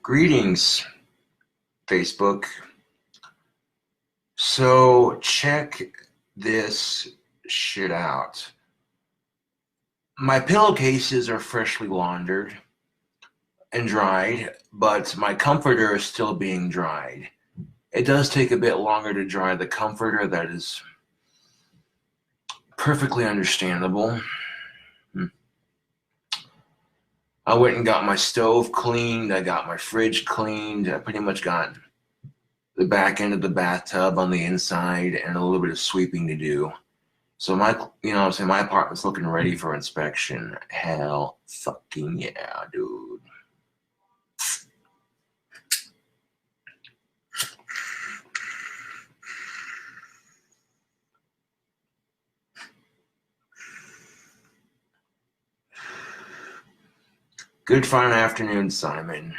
Greetings, Facebook. So check this shit out. My pillowcases are freshly laundered and dried, but my comforter is still being dried. It does take a bit longer to dry the comforter. That is perfectly understandable. I went and got my stove cleaned. I got my fridge cleaned. I pretty much got the back end of the bathtub on the inside and a little bit of sweeping to do. So my apartment's looking ready for inspection. Hell fucking yeah, dude. Good fine afternoon, Simon.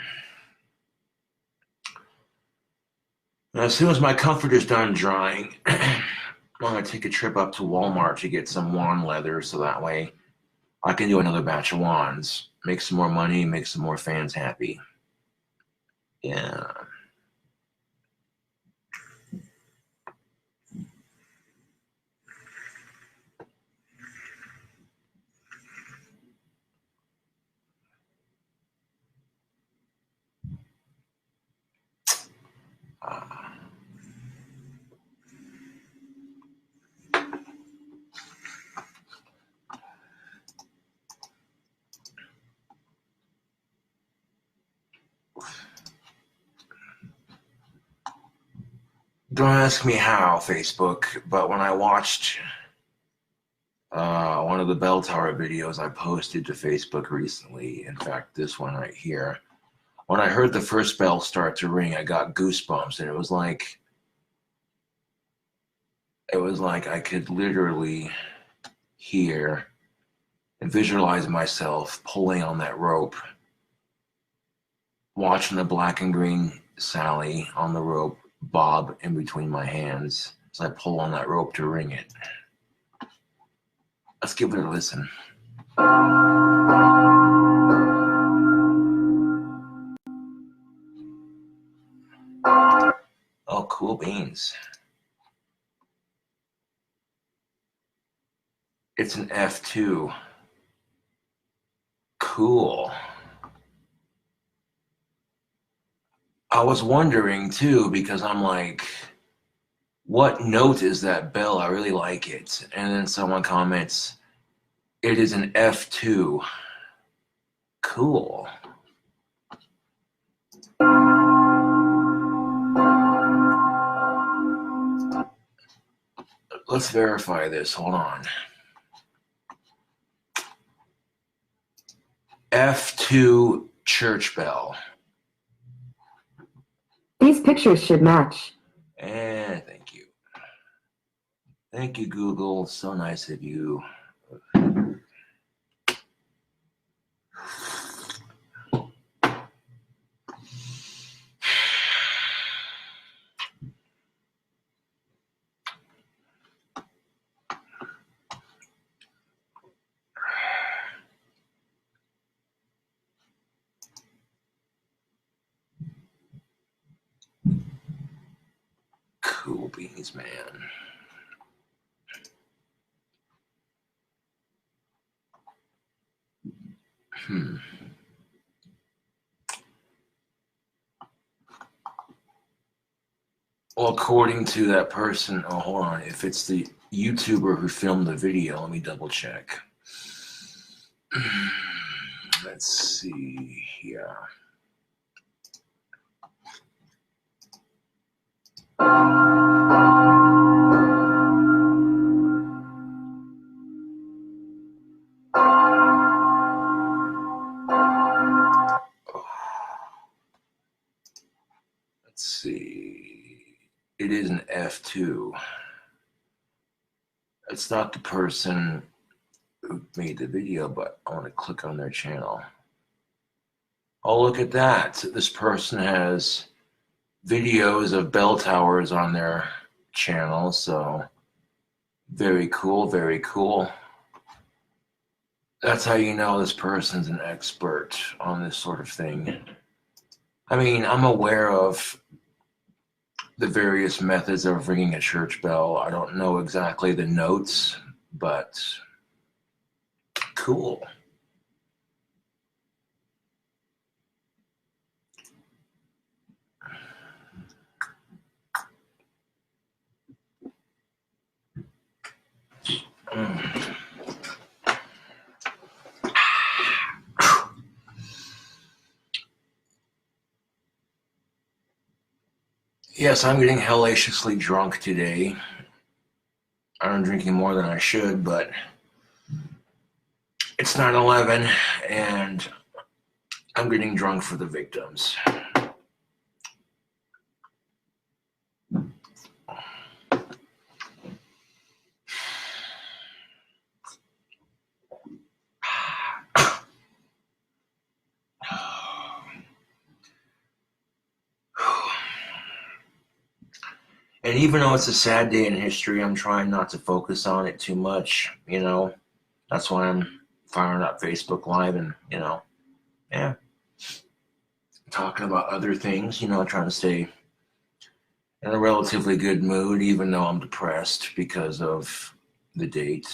Now, as soon as my comforter's done drying, I'm going to take a trip up to Walmart to get some wand leather so that way I can do another batch of wands. Make some more money, make some more fans happy. Yeah. Don't ask me how, Facebook, but when I watched one of the bell tower videos I posted to Facebook recently, in fact, this one right here, when I heard the first bell start to ring, I got goosebumps, and it was like I could literally hear and visualize myself pulling on that rope, watching the black and green Sally on the rope bob in between my hands as I pull on that rope to ring it. Let's give it a listen. Oh, cool beans. It's an F2. Cool. I was wondering too, because I'm like, what note is that bell? I really like it. And then someone comments, it is an F2. Cool. Let's verify this. Hold on. F2 church bell. These pictures should match. And thank you. Thank you, Google. So nice of you. Cool beans, man. Well, according to that person, oh, hold on. If it's the YouTuber who filmed the video, let me double check. Let's see here. Let's see. It is an F2. It's not the person who made the video, but I want to click on their channel. Oh, look at that. This person has videos of bell towers on their channel, so very cool, very cool. That's how you know this person's an expert on this sort of thing. I mean, I'm aware of the various methods of ringing a church bell. I don't know exactly the notes, but cool. Yes, I'm getting hellaciously drunk today. I'm drinking more than I should, but it's 9/11 and I'm getting drunk for the victims. And even though it's a sad day in history, I'm trying not to focus on it too much, you know. That's why I'm firing up Facebook Live and, yeah, talking about other things, trying to stay in a relatively good mood, even though I'm depressed because of the date.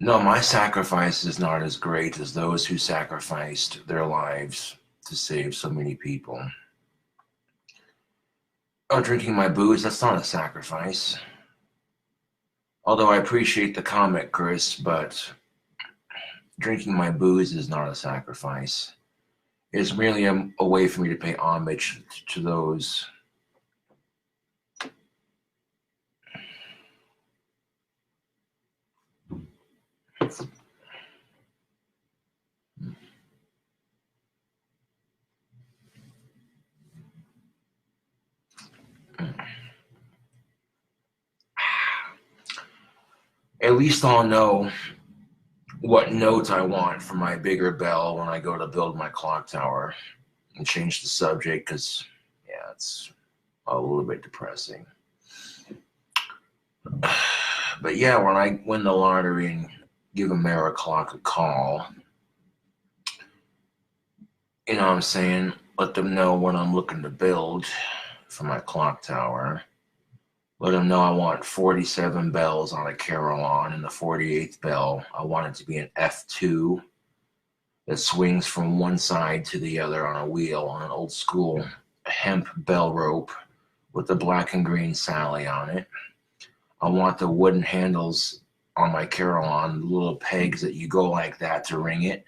No, my sacrifice is not as great as those who sacrificed their lives to save so many people. Oh, drinking my booze, that's not a sacrifice. Although I appreciate the comment, Chris, but drinking my booze is not a sacrifice. It's merely a way for me to pay homage to those. At least I'll know what notes I want for my bigger bell when I go to build my clock tower and change the subject because, yeah, it's a little bit depressing. But yeah, when I win the lottery and give Americlock a call, you know what I'm saying? Let them know what I'm looking to build for my clock tower. Let them know I want 47 bells on a carillon, and the 48th bell, I want it to be an F2 that swings from one side to the other on a wheel on an old school hemp bell rope with the black and green Sally on it. I want the wooden handles on my carillon, the little pegs that you go like that to ring it.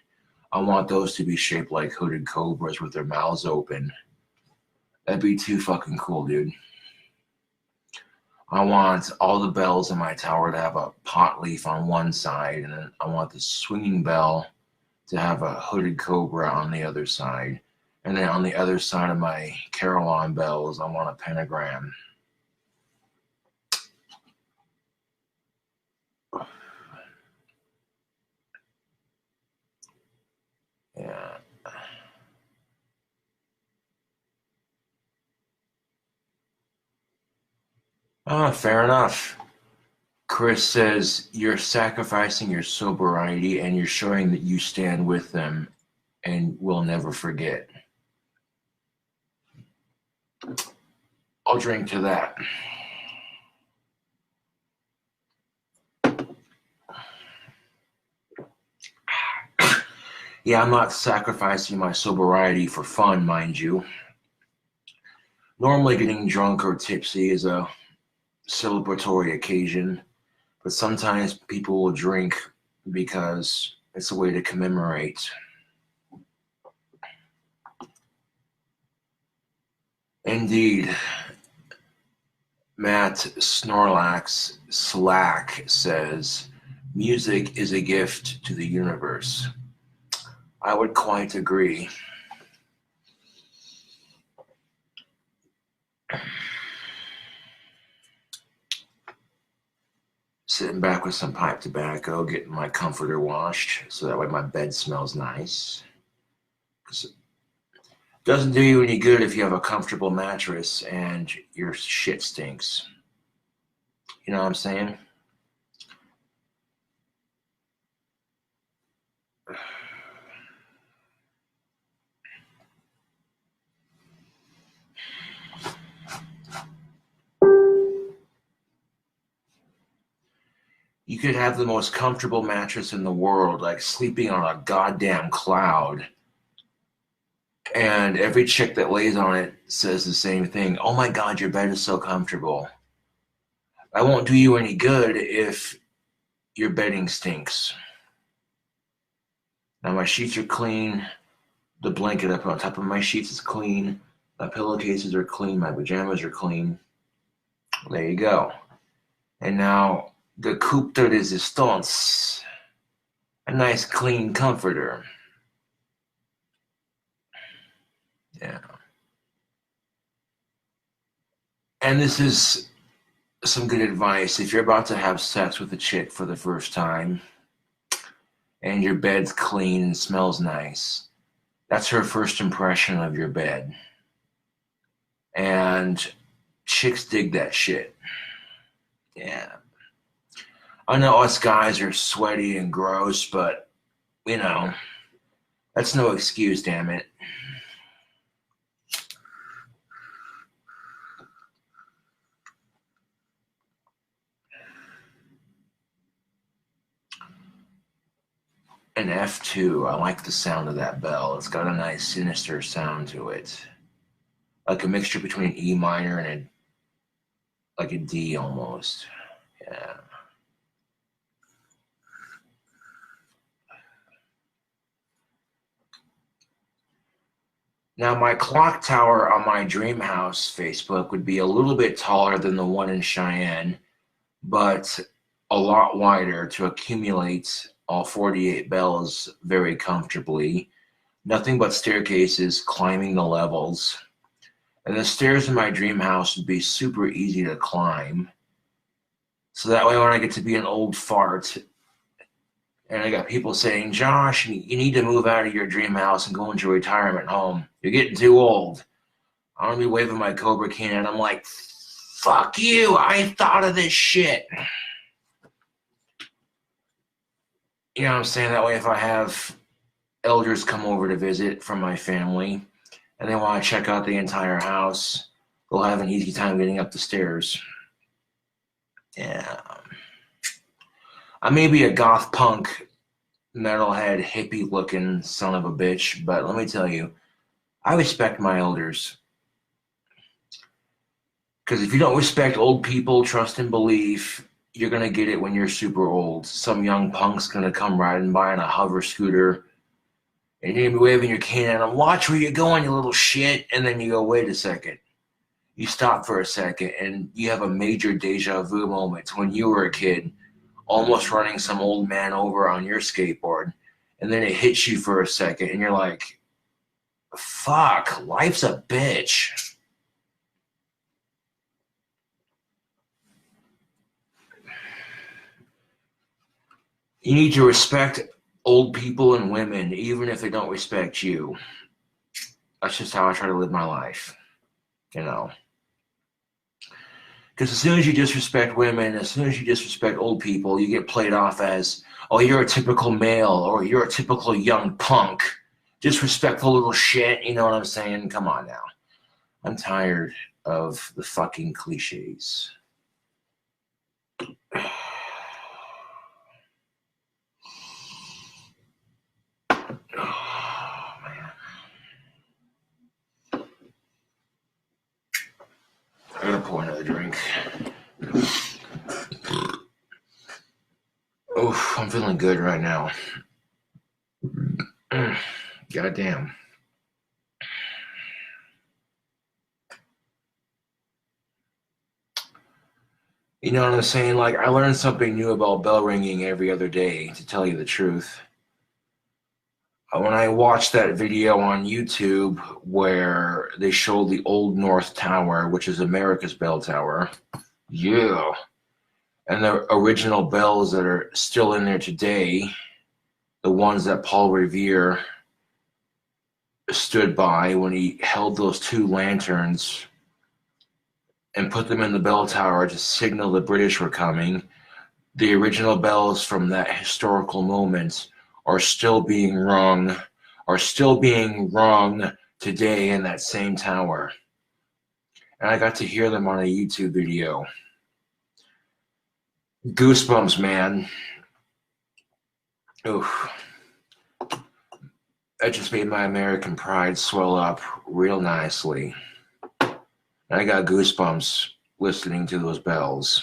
I want those to be shaped like hooded cobras with their mouths open. That'd be too fucking cool, dude. I want all the bells in my tower to have a pot leaf on one side, and then I want the swinging bell to have a hooded cobra on the other side. And then on the other side of my carillon bells, I want a pentagram. Yeah. Fair enough. Chris says, you're sacrificing your sobriety and you're showing that you stand with them and will never forget. I'll drink to that. Yeah, I'm not sacrificing my sobriety for fun, mind you. Normally getting drunk or tipsy is a celebratory occasion, but sometimes people will drink because it's a way to commemorate. Indeed. Matt Snorlax Slack says, music is a gift to the universe. I would quite agree. Sitting back with some pipe tobacco, getting my comforter washed so that way my bed smells nice. 'Cause it doesn't do you any good if you have a comfortable mattress and your shit stinks. You know what I'm saying? You could have the most comfortable mattress in the world, like sleeping on a goddamn cloud. And every chick that lays on it says the same thing. Oh my God, your bed is so comfortable. That won't do you any good if your bedding stinks. Now my sheets are clean. The blanket up on top of my sheets is clean. My pillowcases are clean. My pajamas are clean. There you go. And now the coupe de resistance. A nice clean comforter. Yeah. And this is some good advice. If you're about to have sex with a chick for the first time and your bed's clean and smells nice, that's her first impression of your bed. And chicks dig that shit. Yeah. I know us guys are sweaty and gross, but, you know, that's no excuse, damn it. An F2, I like the sound of that bell. It's got a nice sinister sound to it. Like a mixture between an E minor and like a D almost. Yeah. Now my clock tower on my dream house Facebook would be a little bit taller than the one in Cheyenne, but a lot wider to accumulate all 48 bells very comfortably. Nothing but staircases climbing the levels. And the stairs in my dream house would be super easy to climb. So that way when I get to be an old fart and I got people saying, Josh, you need to move out of your dream house and go into a retirement home. You're getting too old. I'm going to be waving my Cobra can and I'm like, fuck you, I thought of this shit. You know what I'm saying? That way if I have elders come over to visit from my family and they want to check out the entire house, they'll have an easy time getting up the stairs. Yeah. I may be a goth punk, metalhead, hippie looking son of a bitch, but let me tell you, I respect my elders. Because if you don't respect old people, trust and believe, you're going to get it when you're super old. Some young punk's going to come riding by on a hover scooter, and you're going to be waving your cane at them, watch where you're going, you little shit, and then you go, wait a second. You stop for a second, and you have a major deja vu moment when you were a kid, almost running some old man over on your skateboard, and then it hits you for a second, and you're like, fuck, life's a bitch. You need to respect old people and women, even if they don't respect you. That's just how I try to live my life, you know. Because as soon as you disrespect women, as soon as you disrespect old people, you get played off as, oh, you're a typical male, or you're a typical young punk. Disrespectful little shit, you know what I'm saying? Come on now. I'm tired of the fucking cliches. Oh, man. I gotta pour another drink. Oh, I'm feeling good right now. Goddamn. You know what I'm saying? Like, I learned something new about bell ringing every other day, to tell you the truth. When I watched that video on YouTube where they showed the Old North Tower, which is America's bell tower, yeah, And the original bells that are still in there today, the ones that Paul Revere stood by when he held those two lanterns and put them in the bell tower to signal the British were coming, the original bells from that historical moment are still being rung today in that same tower. And I got to hear them on a YouTube video. Goosebumps, man. Oof. That just made my American pride swell up real nicely. And I got goosebumps listening to those bells.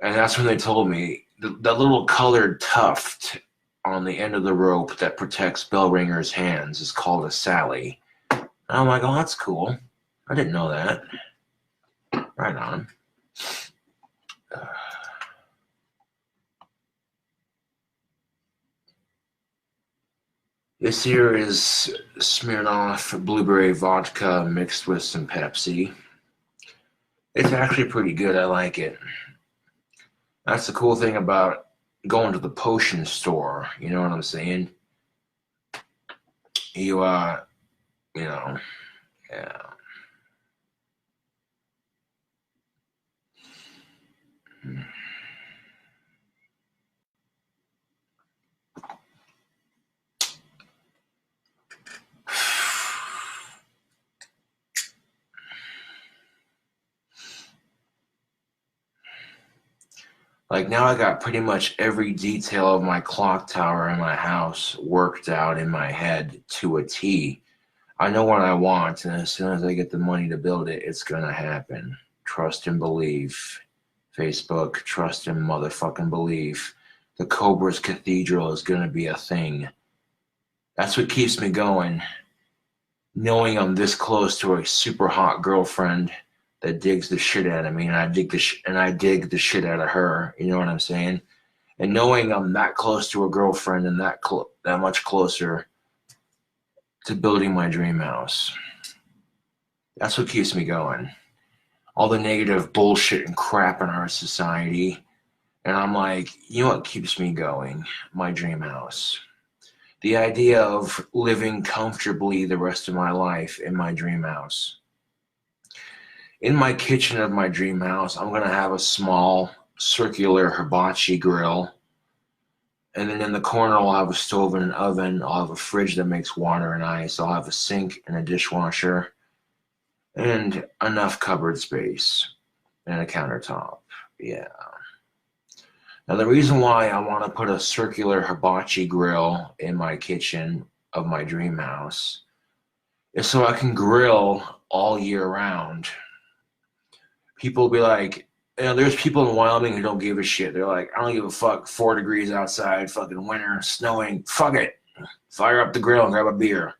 And that's when they told me that little colored tuft on the end of the rope that protects bell ringers' hands is called a Sally. And I'm like, oh, that's cool. I didn't know that. Right on. This here is Smirnoff blueberry vodka mixed with some Pepsi. It's actually pretty good. I like it. That's the cool thing about going to the potion store. You know what I'm saying? You know, yeah. Like now I got pretty much every detail of my clock tower in my house worked out in my head to a T. I know what I want, and as soon as I get the money to build it, it's gonna happen. Trust and believe. Facebook, trust and motherfucking believe. The Cobra's Cathedral is gonna be a thing. That's what keeps me going. Knowing I'm this close to a super hot girlfriend that digs the shit out of me, and I dig the shit out of her. You know what I'm saying? And knowing I'm that close to a girlfriend and that much closer to building my dream house. That's what keeps me going. All the negative bullshit and crap in our society, and I'm like, you know what keeps me going? My dream house. The idea of living comfortably the rest of my life in my dream house. In my kitchen of my dream house, I'm going to have a small circular hibachi grill. And then in the corner, I'll have a stove and an oven. I'll have a fridge that makes water and ice. I'll have a sink and a dishwasher and enough cupboard space and a countertop. Yeah. Now, the reason why I want to put a circular hibachi grill in my kitchen of my dream house is so I can grill all year round. People will be like, you know, there's people in Wyoming who don't give a shit. They're like, I don't give a fuck, 4 degrees outside, fucking winter, snowing, fuck it. Fire up the grill and grab a beer.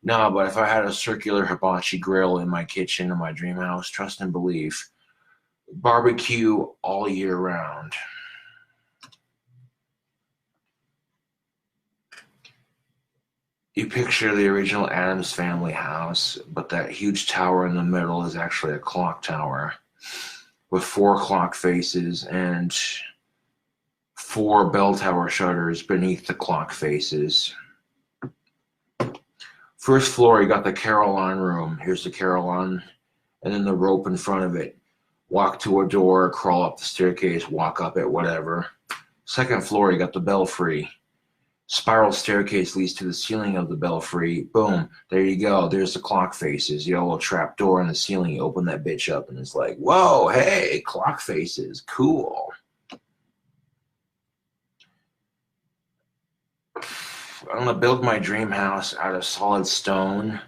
No, but if I had a circular hibachi grill in my kitchen in my dream house, trust and believe, barbecue all year round. You picture the original Addams Family house, but that huge tower in the middle is actually a clock tower with 4 clock faces and 4 bell tower shutters beneath the clock faces. First floor, you got the Carillon room. Here's the Carillon, and then the rope in front of it. Walk to a door, crawl up the staircase, walk up it, whatever. Second floor, you got the belfry. Spiral staircase leads to the ceiling of the belfry. Boom, there you go. There's the clock faces. You got a little trap door in the ceiling. You open that bitch up, and it's like, whoa, hey, clock faces, cool. I'm gonna build my dream house out of solid stone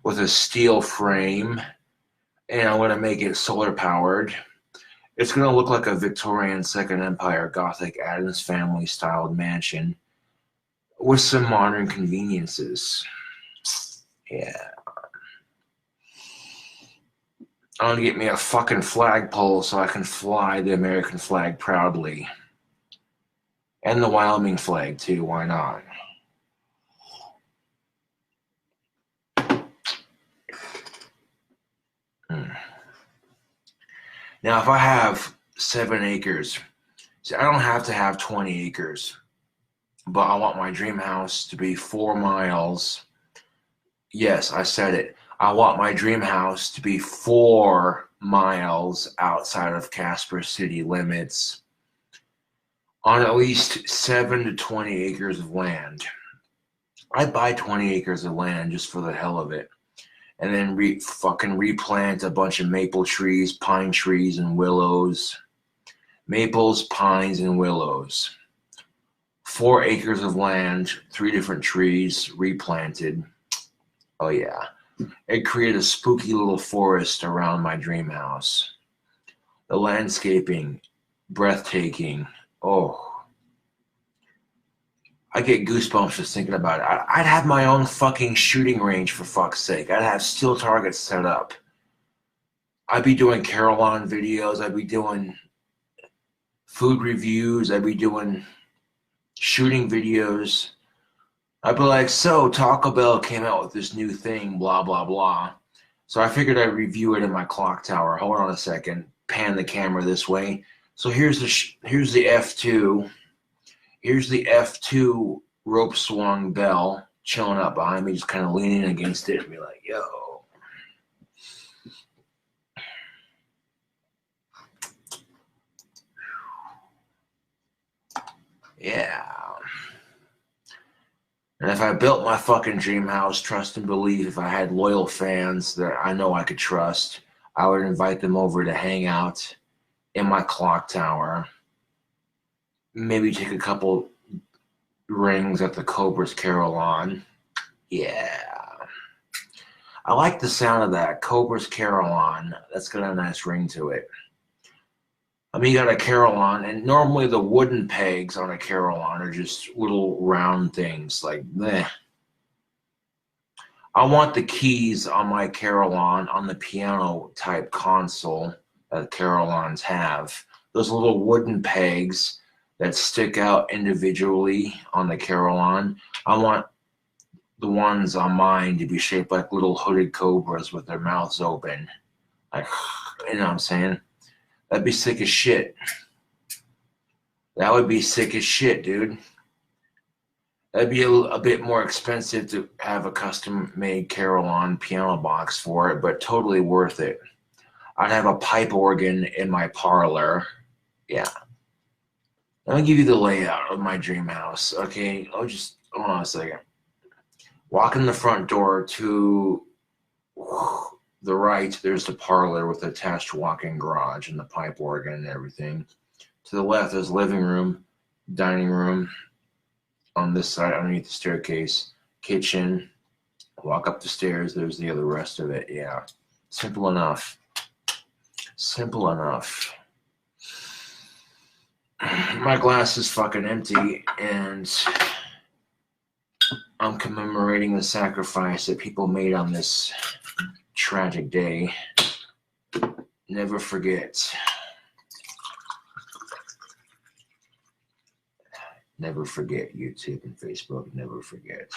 with a steel frame, and I'm gonna make it solar powered. It's gonna look like a Victorian Second Empire Gothic Addams Family styled mansion with some modern conveniences. Yeah. I'm gonna get me a fucking flagpole so I can fly the American flag proudly. And the Wyoming flag too, why not? Now, if I have 7 acres, see, I don't have to have 20 acres, but I want my dream house to be 4 miles. Yes, I said it. I want my dream house to be 4 miles outside of Casper city limits on at least 7 to 20 acres of land. I'd buy 20 acres of land just for the hell of it. And then fucking replant a bunch of maple trees, pine trees, and willows. Maples, pines, and willows. 4 acres of land, 3 different trees replanted. Oh yeah. It created a spooky little forest around my dream house. The landscaping, breathtaking. Oh, I get goosebumps just thinking about it. I'd have my own fucking shooting range, for fuck's sake. I'd have steel targets set up. I'd be doing Carillon videos. I'd be doing food reviews. I'd be doing shooting videos. I'd be like, so Taco Bell came out with this new thing, blah, blah, blah. So I figured I'd review it in my clock tower. Hold on a second. Pan the camera this way. So here's the F2. Here's the F2 rope swung bell chilling up behind me, just kind of leaning against it and be like, yo. Yeah. And if I built my fucking dream house, trust and believe, if I had loyal fans that I know I could trust, I would invite them over to hang out in my clock tower. Maybe take a couple rings at the Cobra's Carillon. Yeah. I like the sound of that. Cobra's Carillon. That's got a nice ring to it. I mean, you got a Carillon, and normally the wooden pegs on a Carillon are just little round things, like, meh. I want the keys on my Carillon on the piano type console that Carillons have. Those little wooden pegs that stick out individually on the Carillon. I want the ones on mine to be shaped like little hooded cobras with their mouths open. Like, you know what I'm saying? That'd be sick as shit. That would be sick as shit, dude. That'd be a bit more expensive to have a custom-made Carillon piano box for it, but totally worth it. I'd have a pipe organ in my parlor. Yeah. Let me give you the layout of my dream house. Okay, just hold on a second. Walk in the front door to the right, there's the parlor with attached walk-in garage and the pipe organ and everything. To the left, there's living room, dining room. On this side, underneath the staircase, kitchen. Walk up the stairs, there's the other rest of it. Yeah. Simple enough. Simple enough. My glass is fucking empty, and I'm commemorating the sacrifice that people made on this tragic day. Never forget. Never forget, YouTube and Facebook. Never forget.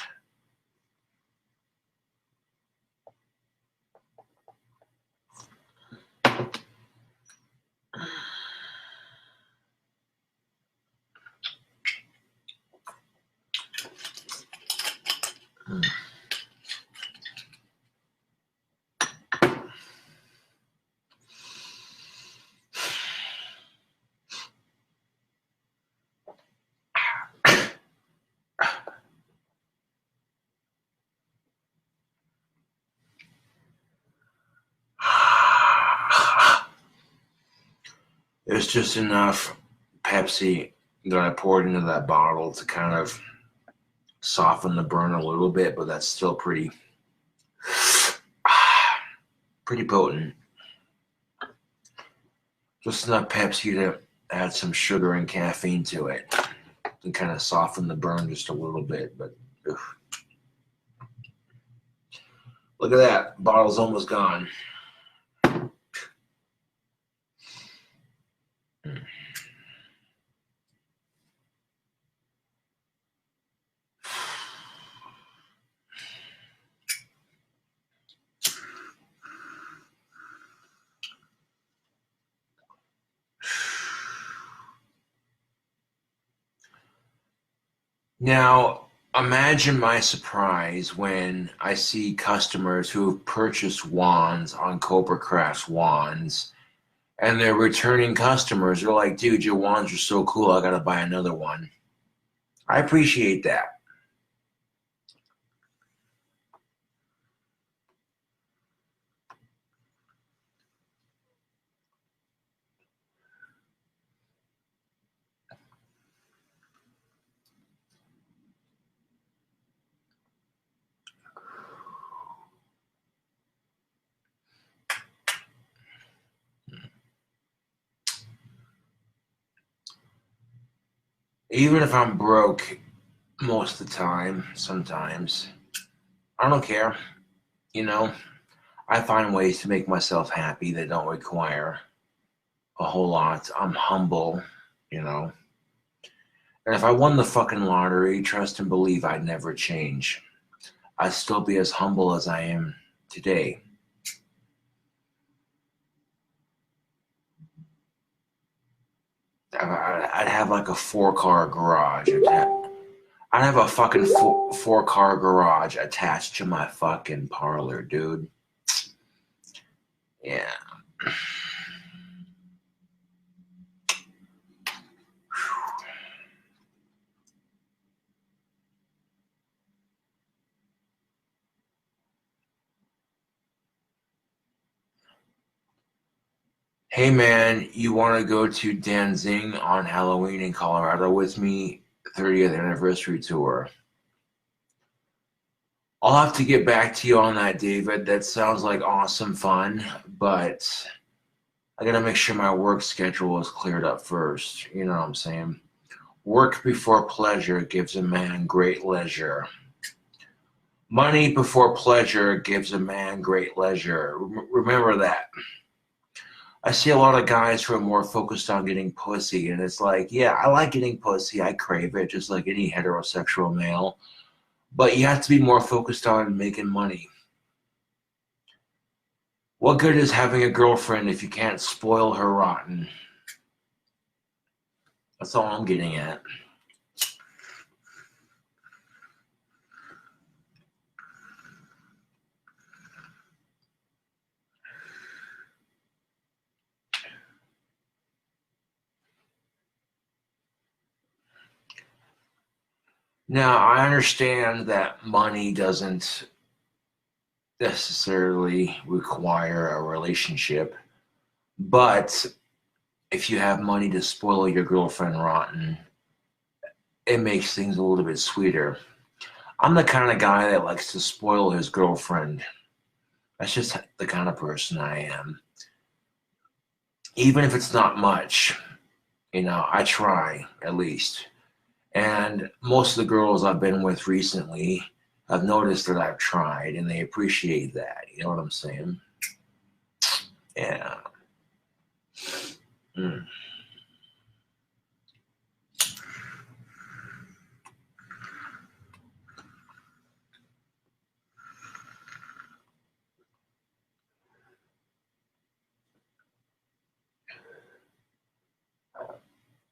There's just enough Pepsi that I poured into that bottle to kind of soften the burn a little bit, but that's still pretty potent. Just enough Pepsi to add some sugar and caffeine to it and kind of soften the burn just a little bit. But ugh. Look at that. Bottle's almost gone. Now, imagine my surprise when I see customers who have purchased wands on Cobra Craft's wands and they're returning customers. They're like, dude, your wands are so cool. I got to buy another one. I appreciate that. Even if I'm broke most of the time, sometimes, I don't care. You know, I find ways to make myself happy that don't require a whole lot. I'm humble, you know. And if I won the fucking lottery, trust and believe I'd never change. I'd still be as humble as I am today. I'd have like a 4-car garage. I'd have a fucking 4-car garage attached to my fucking parlor, dude. Yeah. Hey man, you want to go to Danzig on Halloween in Colorado with me? 30th anniversary tour. I'll have to get back to you on that, David. That sounds like awesome fun, but I gotta make sure my work schedule is cleared up first. You know what I'm saying? Work before pleasure gives a man great leisure. Money before pleasure gives a man great leisure. Remember that. I see a lot of guys who are more focused on getting pussy, and it's like, yeah, I like getting pussy. I crave it just like any heterosexual male. But you have to be more focused on making money. What good is having a girlfriend if you can't spoil her rotten? That's all I'm getting at. Now, I understand that money doesn't necessarily require a relationship, but if you have money to spoil your girlfriend rotten, it makes things a little bit sweeter. I'm the kind of guy that likes to spoil his girlfriend. That's just the kind of person I am. Even if it's not much, I try at least. And most of the girls I've been with recently have noticed that I've tried and they appreciate that. You know what I'm saying? Yeah. Mm.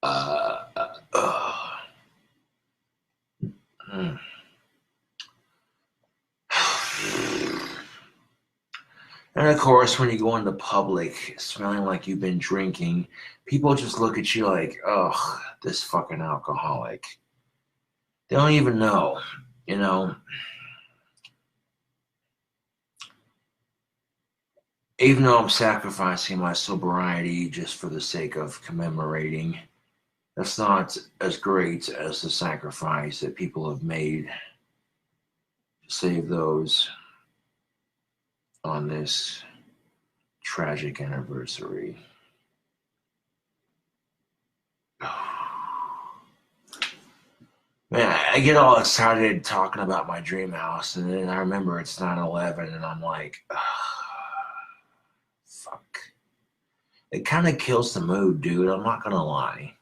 Uh, uh, uh. Mm. And of course, when you go into public smelling like you've been drinking, people just look at you like, ugh, this fucking alcoholic. They don't even know, you know. Even though I'm sacrificing my sobriety just for the sake of commemorating, that's not as great as the sacrifice that people have made to save those on this tragic anniversary. Man, I get all excited talking about my dream house, and then I remember it's 9/11, and I'm like, fuck. It kind of kills the mood, dude. I'm not gonna lie.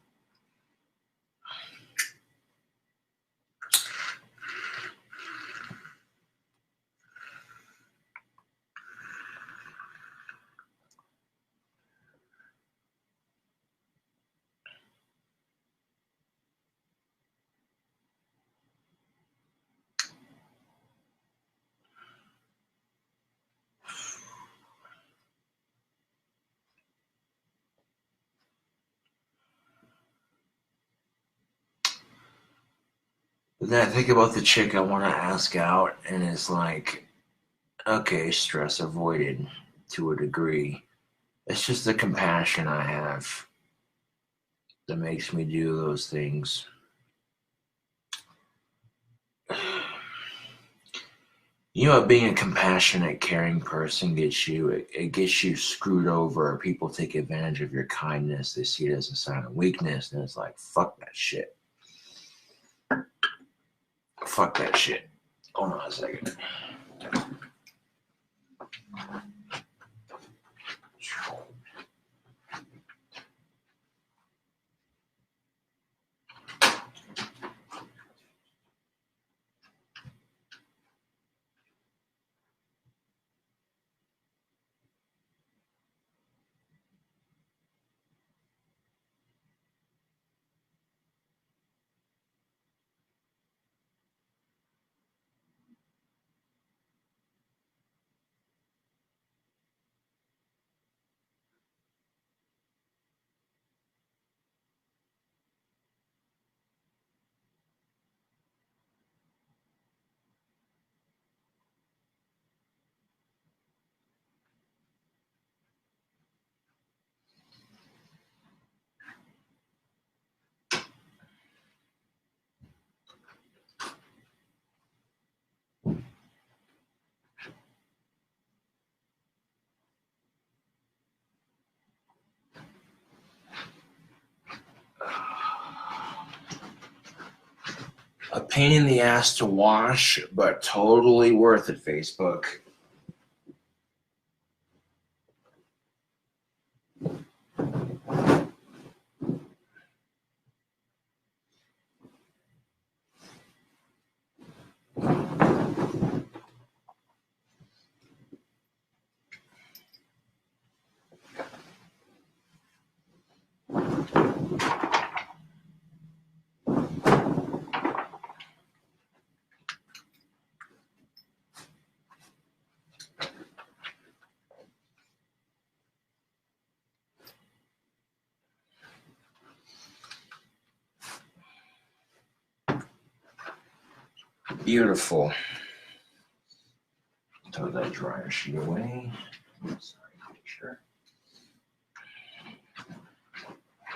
But then I think about the chick I want to ask out, and it's like, okay, stress avoided to a degree. It's just the compassion I have that makes me do those things. You know what being a compassionate, caring person gets you? It gets you screwed over. People take advantage of your kindness. They see it as a sign of weakness, and it's like, fuck that shit. Fuck that shit. Hold on a second. A pain in the ass to wash, but totally worth it, Facebook. Beautiful. Throw that dryer sheet away. Sorry, sure.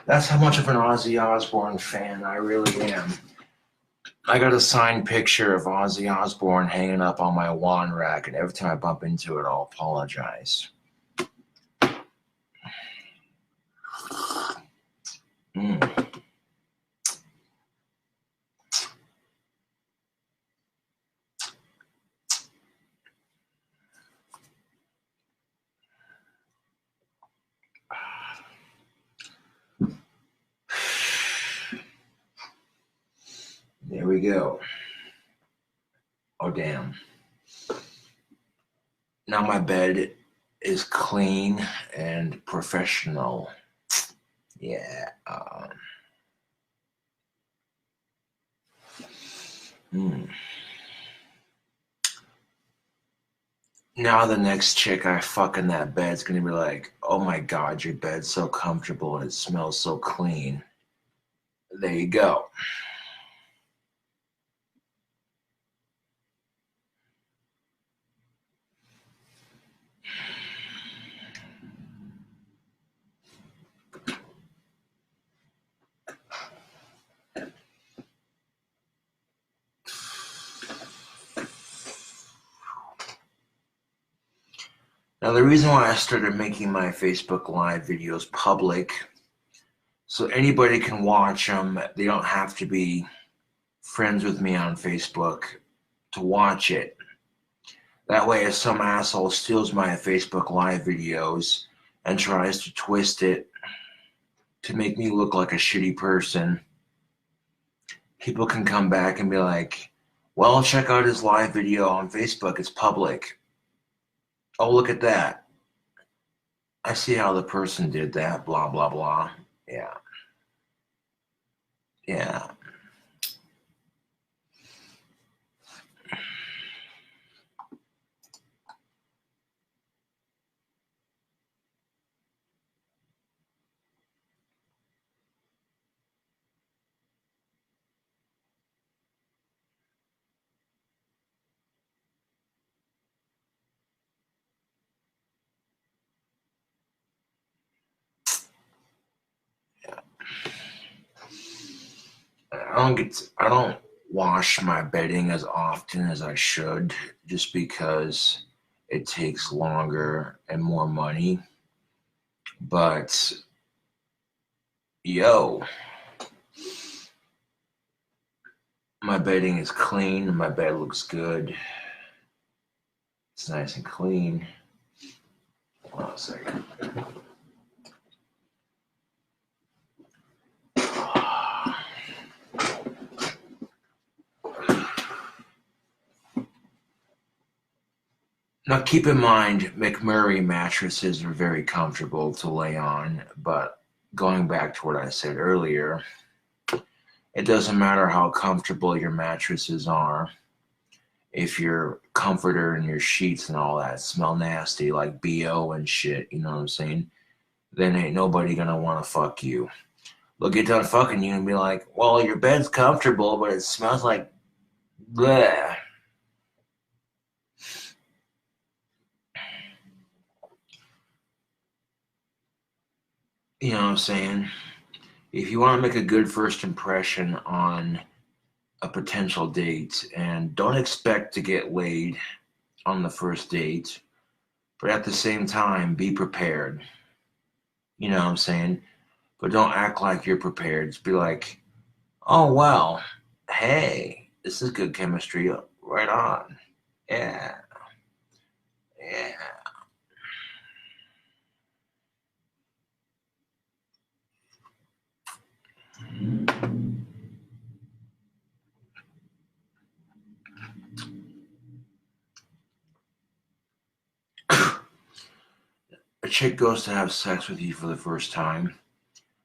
That's how much of an Ozzy Osbourne fan I really am. I got a signed picture of Ozzy Osbourne hanging up on my wand rack, and every time I bump into it, I'll apologize. There we go. Oh, damn. Now my bed is clean and professional. Yeah. Now the next chick I fuck in that bed's gonna be like, oh my God, your bed's so comfortable and it smells so clean. There you go. Now, the reason why I started making my Facebook Live videos public, so anybody can watch them, they don't have to be friends with me on Facebook to watch it. That way, if some asshole steals my Facebook Live videos and tries to twist it to make me look like a shitty person, people can come back and be like, well, check out his live video on Facebook, it's public. Oh, look at that. I see how the person did that, blah, blah, blah. Yeah. Yeah. I don't wash my bedding as often as I should, just because it takes longer and more money. But yo, my bedding is clean. My bed looks good. It's nice and clean. Hold on a second. Now, keep in mind, McMurray mattresses are very comfortable to lay on, but going back to what I said earlier, it doesn't matter how comfortable your mattresses are. If your comforter and your sheets and all that smell nasty like BO and shit, you know what I'm saying? Then ain't nobody gonna wanna fuck you. They'll get done fucking you and be like, well, your bed's comfortable, but it smells like bleh. You know what I'm saying? If you want to make a good first impression on a potential date, and don't expect to get laid on the first date, but at the same time, be prepared. You know what I'm saying? But don't act like you're prepared. Just be like, oh, well, hey, this is good chemistry. Right on. Yeah. Yeah. A chick goes to have sex with you for the first time,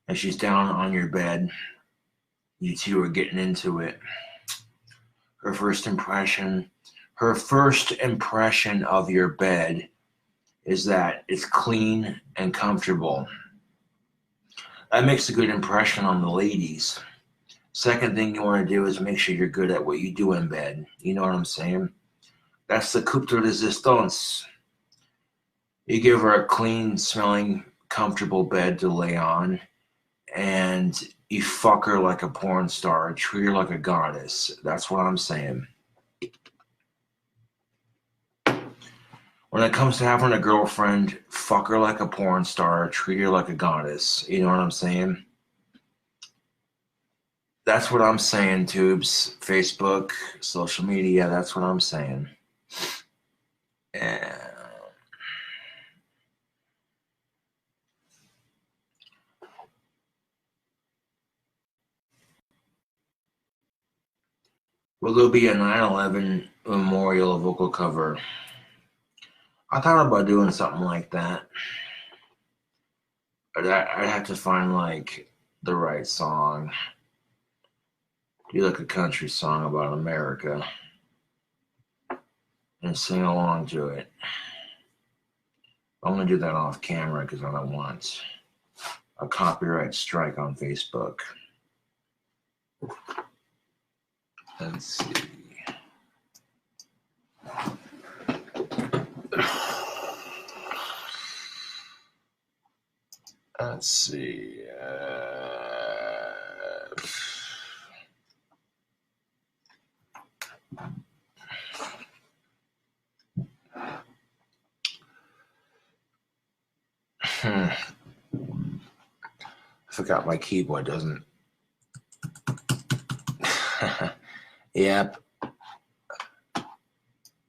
and she's down on your bed. You two are getting into it. Her first impression of your bed is that it's clean and comfortable. That makes a good impression on the ladies. Second thing you want to do is make sure you're good at what you do in bed. You know what I'm saying? That's the coup de resistance. You give her a clean smelling, comfortable bed to lay on, and you fuck her like a porn star, treat her like a goddess. That's what I'm saying. When it comes to having a girlfriend, fuck her like a porn star, treat her like a goddess. You know what I'm saying? That's what I'm saying, tubes. Facebook, social media, that's what I'm saying. Yeah. Will there be a 9/11 memorial vocal cover? I thought about doing something like that. I'd have to find like the right song. Do like a country song about America and sing along to it. I'm gonna do that off camera because I don't want a copyright strike on Facebook. Let's see. Let's see. I forgot my keyboard doesn't. Yep.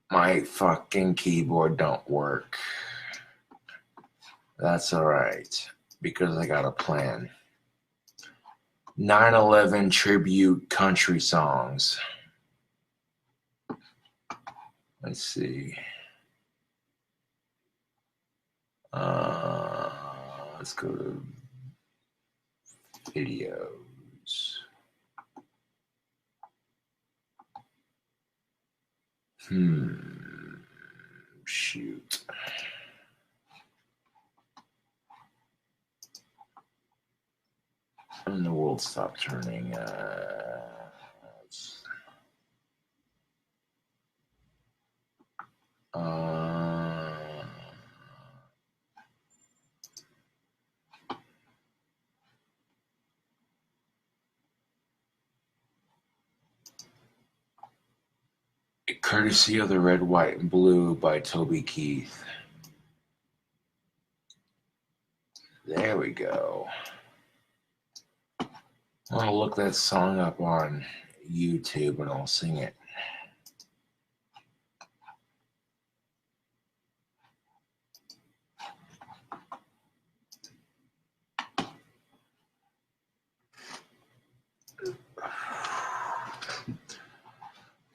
My fucking keyboard don't work. That's all right, because I got a plan. 9/11 tribute country songs. Let's see. Let's go to videos. Shoot. And the world stopped turning. Courtesy of the Red, White, and Blue by Toby Keith. There we go. I'll look that song up on YouTube and I'll sing it.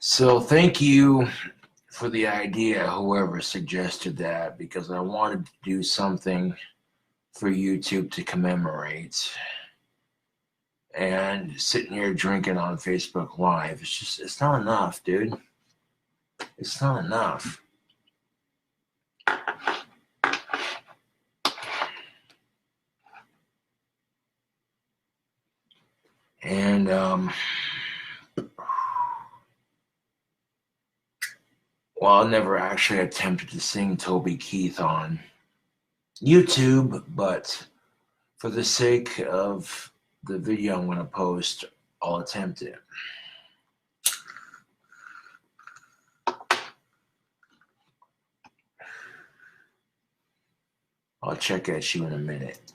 So thank you for the idea, whoever suggested that, because I wanted to do something for YouTube to commemorate. And sitting here drinking on Facebook Live, it's not enough, dude. It's not enough. And well, I never actually attempted to sing Toby Keith on YouTube, but for the sake of the video I'm going to post, I'll attempt it. I'll check at you in a minute.